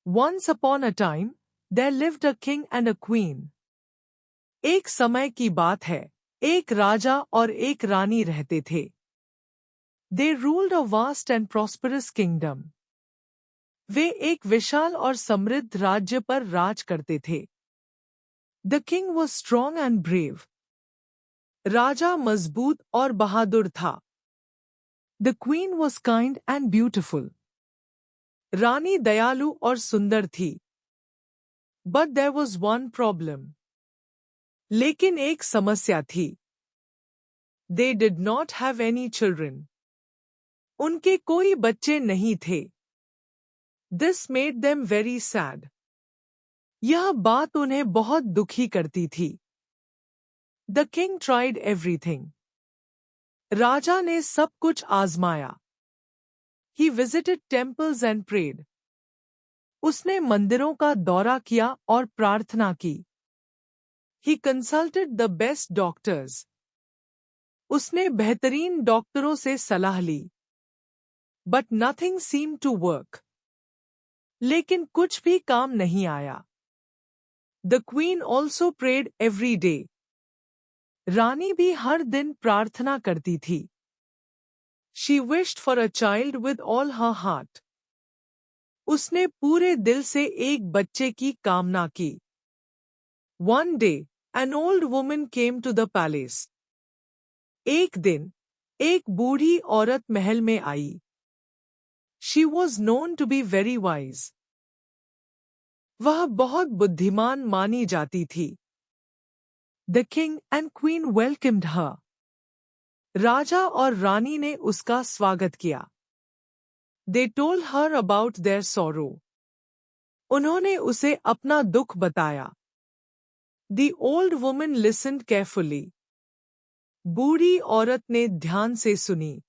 Once upon a time, there lived a king and a queen. एक समय की बात है, एक राजा और एक रानी रहते थे. They ruled a vast and prosperous kingdom. वे एक विशाल और समृद्ध राज्य पर राज करते थे. The king was strong and brave. राजा मजबूत और बहादुर था. The queen was kind and beautiful. रानी दयालु और सुंदर थी. But there was one problem. लेकिन एक समस्या थी. They did not have any children. उनके कोई बच्चे नहीं थे. This made them very sad. यह बात उन्हें बहुत दुखी करती थी. The king tried everything. राजा ने सब कुछ आजमाया. He visited temples and prayed. उसने मंदिरों का दौरा किया और प्रार्थना की. He consulted the best doctors. उसने बेहतरीन डॉक्टरों से सलाह ली. But nothing seemed to work. लेकिन कुछ भी काम नहीं आया. The queen also prayed every day. रानी भी हर दिन प्रार्थना करती थी. She wished for a child with all her heart. उसने पूरे दिल से एक बच्चे की कामना की. One day, an old woman came to the palace. एक दिन, एक बूढ़ी औरत महल में आई. She was known to be very wise. वह बहुत बुद्धिमान मानी जाती थी. The king and queen welcomed her. राजा और रानी ने उसका स्वागत किया. They told her about their sorrow. उन्होंने उसे अपना दुख बताया. The old woman listened carefully. बूढ़ी औरत ने ध्यान से सुनी.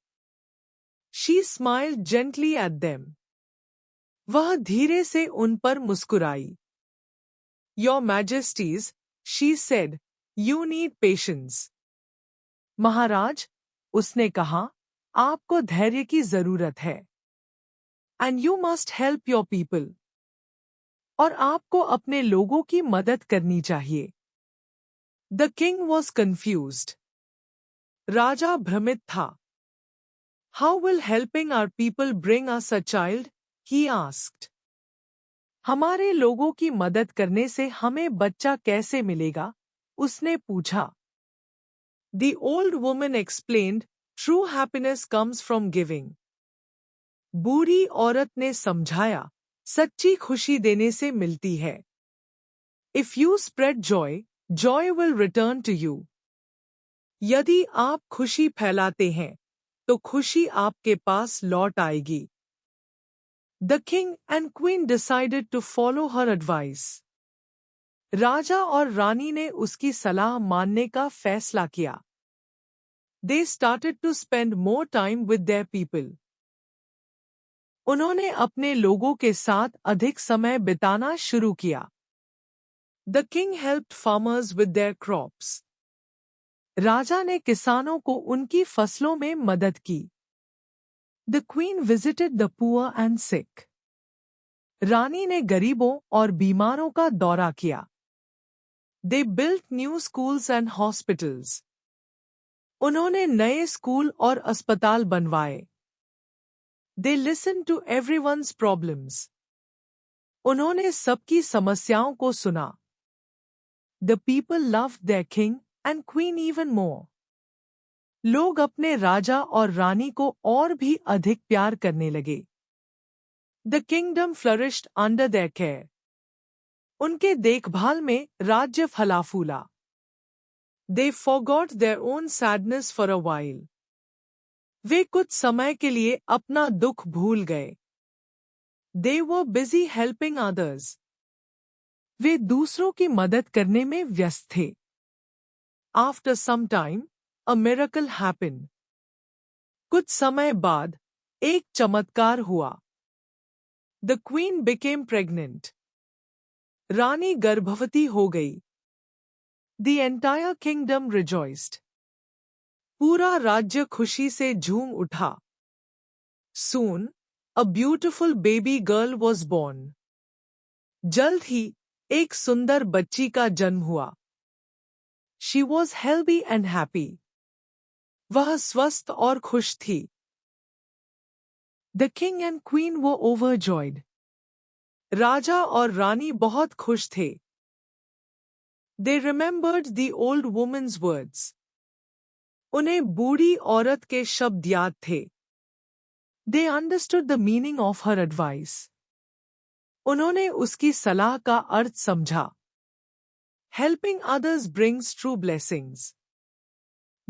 She smiled gently at them. वह धीरे से उन पर मुस्कुराई. Your Majesties, she said, you need patience. महाराज, उसने कहा, आपको धैर्य की जरूरत है. And you must help your people. और आपको अपने लोगों की मदद करनी चाहिए. The king was confused. राजा भ्रमित था. How will helping our people bring us a child? He asked. हमारे लोगों की मदद करने से हमें बच्चा कैसे मिलेगा? उसने पूछा. The old woman explained, true happiness comes from giving. बूढ़ी औरत ने समझाया, सच्ची खुशी देने से मिलती है. If you spread joy, joy will return to you. यदि आप खुशी फैलाते हैं, तो खुशी आपके पास लौट आएगी. The king and queen decided to follow her advice. राजा और रानी ने उसकी सलाह मानने का फैसला किया. They started to spend more time with their people. उन्होंने अपने लोगों के साथ अधिक समय बिताना शुरू किया. The king helped farmers with their crops. राजा ने किसानों को उनकी फसलों में मदद की. The queen visited the poor and sick. रानी ने गरीबों और बीमारों का दौरा किया. They built new schools and hospitals. उन्होंने नए स्कूल और अस्पताल बनवाए. They listened to everyone's problems. उन्होंने सबकी समस्याओं को सुना. The people loved their king and queen even more. लोग अपने राजा और रानी को और भी अधिक प्यार करने लगे. The kingdom flourished under their care. उनके देखभाल में राज्य फला फूला. They forgot their own sadness for a while. वे कुछ समय के लिए अपना दुख भूल गए. They were busy helping others. वे दूसरों की मदद करने में व्यस्त थे. After some time, a miracle happened. कुछ समय बाद, एक चमत्कार हुआ. The queen became pregnant. रानी गर्भवती हो गई. The entire kingdom rejoiced. पूरा राज्य खुशी से झूम उठा. Soon, a beautiful baby girl was born. जल्द ही एक सुंदर बच्ची का जन्म हुआ। She was healthy and happy. वह स्वस्थ और खुश थी। The king and queen were overjoyed. राजा और रानी बहुत खुश थे। They remembered the old woman's words. उन्हें बूढ़ी औरत के शब्द याद थे। They understood the meaning of her advice. उन्होंने उसकी सलाह का अर्थ समझा। Helping others brings true blessings.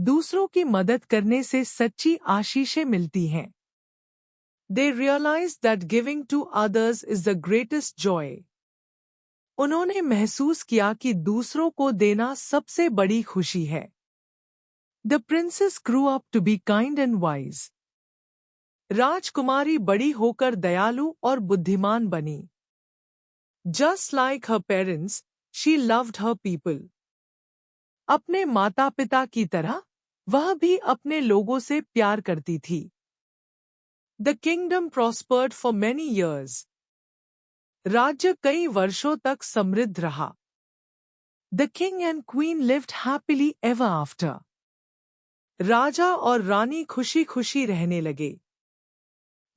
दूसरों की मदद करने से सच्ची आशीषें मिलती हैं। They realized that giving to others is the greatest joy. उन्होंने महसूस किया कि दूसरों को देना सबसे बड़ी खुशी है। The princess grew up to be kind and wise. राजकुमारी बड़ी होकर दयालु और बुद्धिमान बनी। Just like her parents, she loved her people. अपने माता-पिता की तरह वह भी अपने लोगों से प्यार करती थी। The kingdom prospered for many years. राज्य कई वर्षों तक समृद्ध रहा। The king and queen lived happily ever after. राजा और रानी खुशी-खुशी रहने लगे।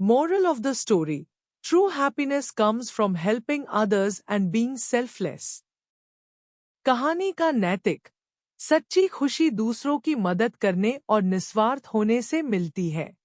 Moral of the story: True happiness comes from helping others and being selfless. कहानी का नैतिक: सच्ची खुशी दूसरों की मदद करने और निस्वार्थ होने से मिलती है।